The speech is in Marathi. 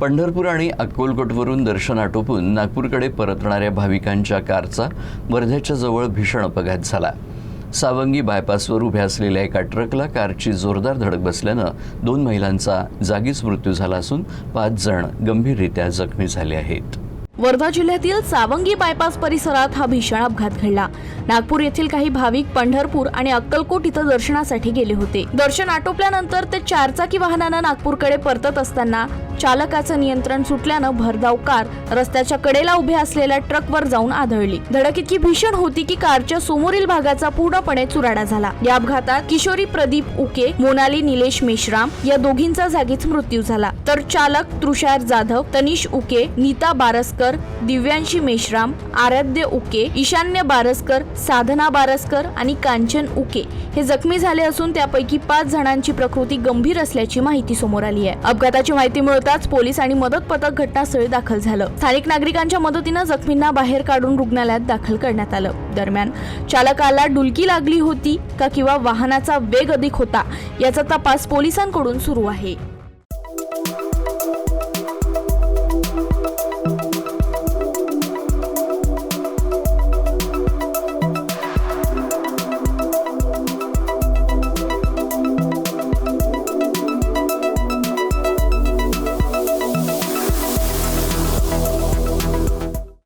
पंढरपूर आणि अक्कलकोटवरून दर्शन आटोपून नागपूरकडे परतणाऱ्या भाविकांच्या कारचा वर्ध्याच्या जवळ भीषण अपघात झाला। सावंगी बायपासवर उभ्या असलेल्या एका ट्रकला कारची जोरदार धडक बसल्यानं 2 महिलांचा जागीच मृत्यू झाला असून 5 जण गंभीररीत्या जखमी झाले आहेत। वर्धा जिल्ह्यातील सावंगी बायपास परिसरात हा भीषण अपघात घडला। नागपूर येथील काही भाविक पंढरपूर आणि अक्कलकोट इथं दर्शनासाठी गेले होते। दर्शन आटोपल्यानंतर ते 4 चाकी वाहनानं नागपूरकडे परतत असताना चालकाचं नियंत्रण सुटल्यानं भरधाव कार रस्त्याच्या कडेला उभ्या असलेल्या ट्रकवर जाऊन आदळली। धडक इतकी भीषण होती की कारच्या समोरील भागाचा पूर्णपणे चुराडा झाला। या अपघातात किशोरी प्रदीप उके, मोनाली निलेश मेश्राम या दोघींचा जागीच मृत्यू झाला, तर चालक तुषार जाधव, तनिष उके, नीता बारसकर, दिव्यांशी मेश्राम, आराध्य उके, ईशान्य बारसकर, साधना बारसकर आणि कांचन उके हे जखमी झाले असून त्यापैकी 5 जणांची प्रकृती गंभीर असल्याची माहिती समोर आली आहे। अपघाताची माहिती मिळताच पोलीस आणि मदत पथक घटनास्थळी दाखल झालं। स्थानिक नागरिकांच्या मदतीने जखमींना बाहेर काढून रुग्णालयात दाखल करण्यात आलं। दरम्यान चालकाला डुलकी लागली होती का किंवा वाहनाचा वेग अधिक होता याचा तपास पोलिसांकडून सुरू आहे।